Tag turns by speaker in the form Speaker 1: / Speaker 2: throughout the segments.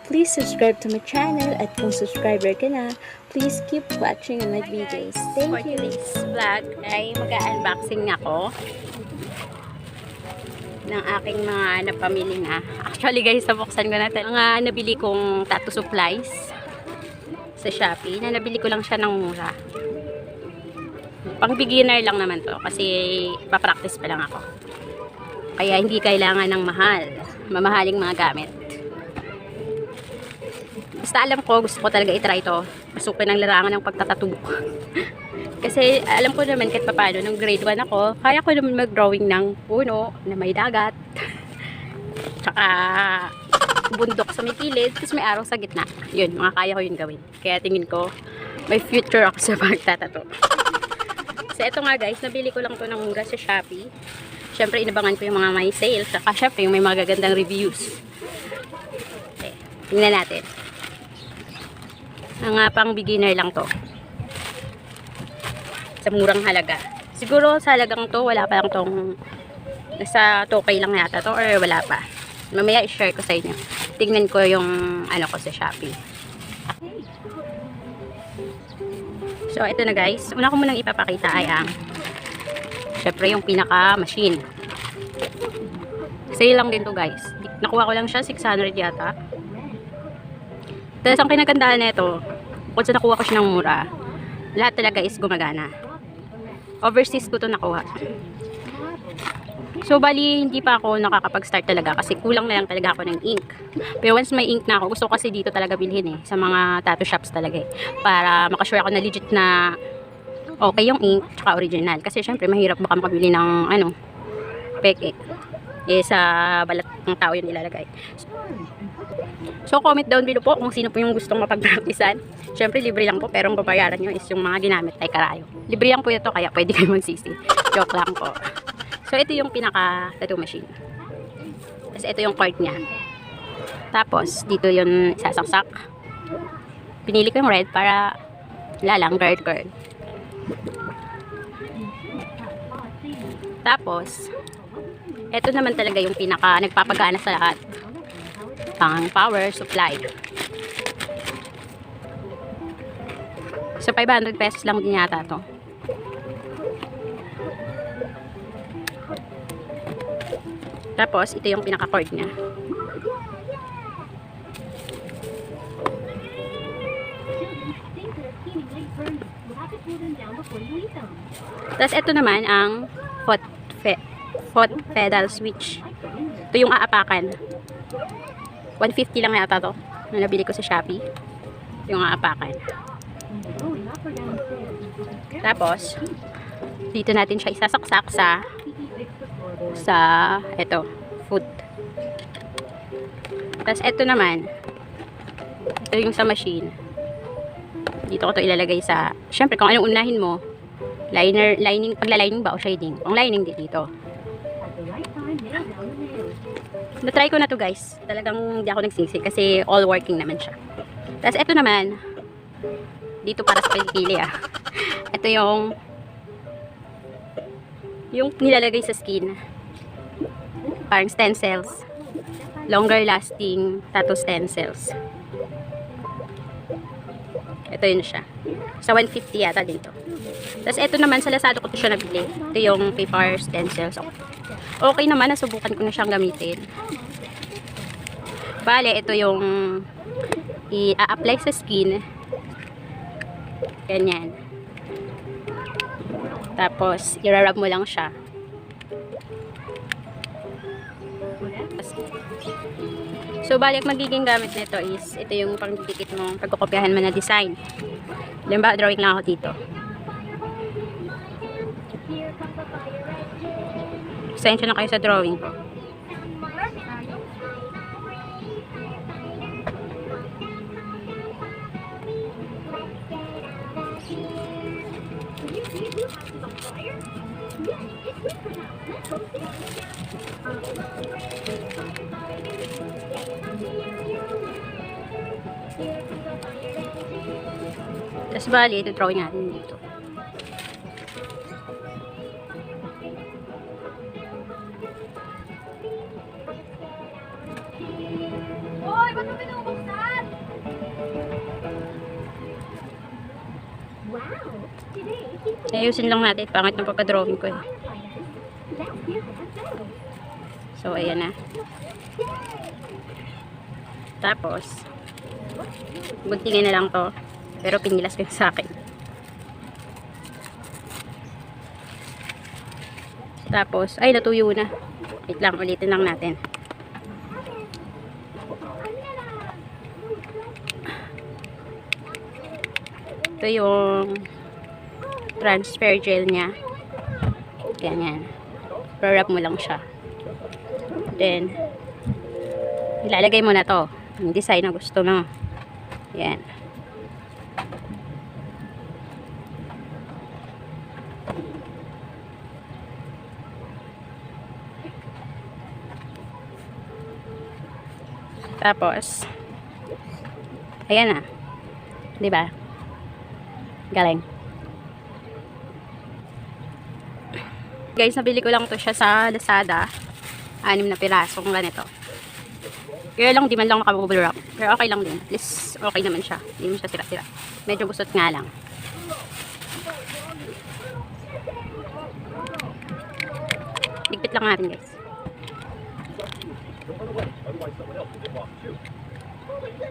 Speaker 1: Please subscribe to my channel at kung subscriber ka na, please keep watching on my videos. Thank you!
Speaker 2: For today's vlog ay mag-unboxing ako ng aking mga napamili na. Actually guys, nabuksan ko na mga nabili kong tattoo supplies sa Shopee. Nabili ko lang siya ng mura. Pang beginner lang naman to kasi pa-practice pa lang ako. Kaya hindi kailangan ng mamahaling mga gamit. Basta alam ko, gusto ko talaga i-try to. Pasukin ang larangan ng pagtatattoo. Kasi alam ko naman kahit paano, nung grade 1 ako, kaya ko naman mag-drawing ng puno na may dagat. Tsaka bundok sa may kilid, tapos may araw sa gitna. Yun, mga kaya ko yun gawin. Kaya tingin ko, may future ako sa pagtatattoo. So eto nga guys, nabili ko lang to ng mura sa Shopee. Syempre inabangan ko yung mga may sale. Saka syempre yung may magagandang reviews. Okay, tingnan natin. Ang pang beginner lang to. Sa murang halaga. Siguro sa halagang to, wala pa lang tong nasa 2K lang yata to or wala pa. Mamaya i-share ko sa inyo. Tingnan ko yung ano ko sa Shopee. So ito na guys. Una ko munang ipapakita ay ang syempre yung pinaka machine. Sale lang din to guys. Nakuha ko lang siya 600 yata. Tapos ang kinagandaan nito, kung sa nakuha ko siya ng mura, lahat talaga is gumagana. Overseas ko to nakuha. So bali hindi pa ako nakakapag-start talaga kasi kulang na lang talaga ako ng ink. Pero once may ink na ako, gusto ko kasi dito talaga bilhin sa mga tattoo shops talaga para makasure ako na legit na okay yung ink tsaka original. Kasi syempre mahirap baka makabili ng peke. Sa balat ng tao yun ilalagay. So comment down below po kung sino po yung gustong mapag-practicean. Syempre libre lang po pero ang babayaran nyo is yung mga ginamit ay karayo. Libre lang po ito kaya pwede kayo magsisi. Joke lang po. So ito yung pinaka tattoo machine. Tapos ito yung cord niya. Tapos dito yung sasaksak. Pinili ko yung red para lalang guard. Tapos ito naman talaga yung pinaka nagpapagana sa lahat. Pang power supply. So 500 pesos lang din yata to. Tapos ito yung pinaka cord niya. Tapos ito naman ang foot pedal switch. Ito yung aapakan. 150 lang yata to na nabili ko sa Shopee. Ito yung aapakan. Tapos dito natin siya isasaksak sa ito, foot. Tapos ito naman, ito yung sa machine. Dito ko to ilalagay sa, syempre kung anong unahin mo, lining, pagla-lining ba o shading? Ang lining dito. Na-try ko na to guys. Talagang hindi ako nagsisi kasi all working naman siya. Tapos ito naman, dito para sa pili ito yung nilalagay sa skin. Parang stencils. Longer lasting tattoo stencils. Ito yun siya. Sa 150 yata dito. Tapos ito naman, sa Lazada ko ito siya nabili. Ito yung paper stencils. Okay naman, nasubukan ko na siyang gamitin. Bale, ito yung i-apply sa skin. Ganyan. Tapos, i-rub mo lang siya. So, balik magiging gamit nito is, ito yung pangdidikit mo, pagkukopyahan mo na design. Limba, drawing lang ako dito. Pasensya na kayo sa drawing ko. Tapos bali, ito drawing natin dito.
Speaker 3: Hoy, ba't mo binubuksan?
Speaker 2: Ayusin lang natin. Pangit ng pagka-drawing ko eh. So, ayan na. Tapos, guntingin na lang to. Pero pinilas ko yung sa akin. Tapos, ay natuyo na. Wait lang, ulitin lang natin. Ito yung transfer gel niya. Ganyan. Pro-wrap mo lang siya. Then, ilalagay mo na to. Yung design na gusto mo. Yan. Tapos, ayan na. Diba? Galing. Guys, nabili ko lang to siya sa Lazada. 6 na pirasong ganito. Kaya lang, di man lang makabubble wrap. Pero okay lang din. At least, okay naman siya. Hindi mo siya sira-sira. Medyo gusot nga lang. Ligpit lang natin, guys.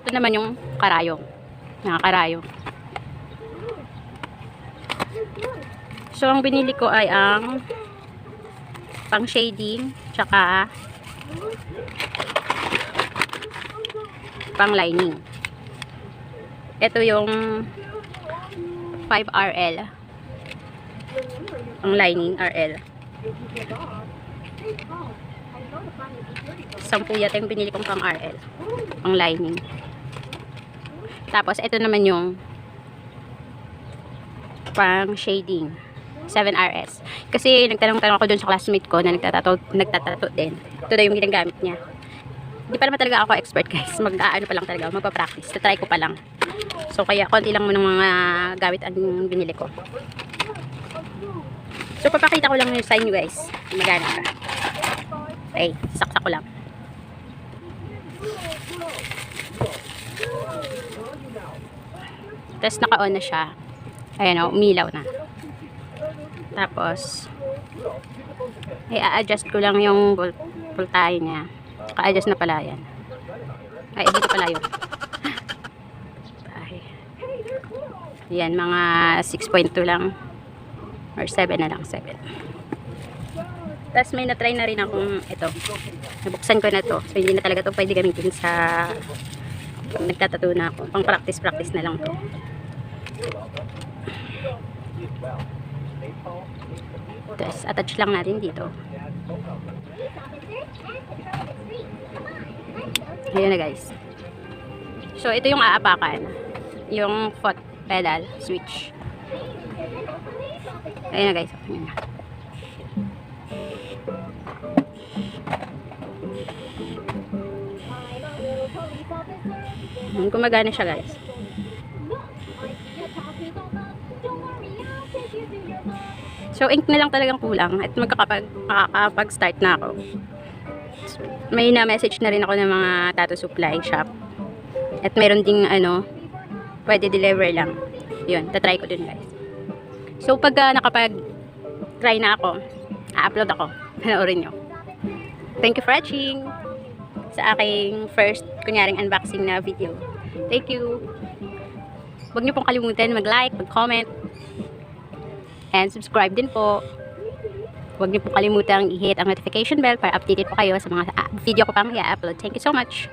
Speaker 2: Ito naman yung karayong. Karayong. So, ang binili ko ay ang pang shading, tsaka pang lining. Ito yung 5RL. Ang lining RL. 10 yata yung binili kong pang RL. Pang lining. Tapos, ito naman yung pang shading. 7RS. Kasi nagtanong-tanong ako dun sa classmate ko na nagtatato din. Ito na yung ginagamit niya. Hindi pa naman talaga ako expert, guys. Mag-aano pa lang talaga. Magpa-practice. Try ko pa lang. So, kaya konti lang mo ng mga gamit ang binili ko. So, papakita ko lang yung sa inyo, guys. Magana ka. Okay. Saksak ko lang. Tapos, naka-on na siya. Ayan o. Umilaw na. Tapos, i-adjust ko lang yung voltahe niya. Ka-adjust na pala yan. Ay, dito pala yun. Yan, mga 6.2 lang. Or 7 na lang, 7. Tapos may na-try na rin akong ito. Nabuksan ko na to. So, hindi na talaga to pwede gamitin sa pag nagtatato na ako. Pang practice na lang to. Tapos, attach lang natin dito. Ayun na, guys. So, ito yung aapakan. Yung foot pedal switch. Ayun na, guys. Ayun na. Gumagana siya, guys. So, ink na lang talagang kulang at makakapag-start na ako. So, may na-message na rin ako ng mga tattoo supply shop. At meron ding pwede deliver lang. Yun, tatry ko dun, guys. So, pag nakapag-try na ako, a-upload ako. Panoorin nyo. Thank you for watching sa aking first, kunyaring unboxing na video. Thank you. Huwag nyo pong kalimutan mag-like, mag-comment, and subscribe din po. Huwag niyo po kalimutang i-hit ang notification bell para updated po kayo sa mga video ko pang i-upload. Thank you so much.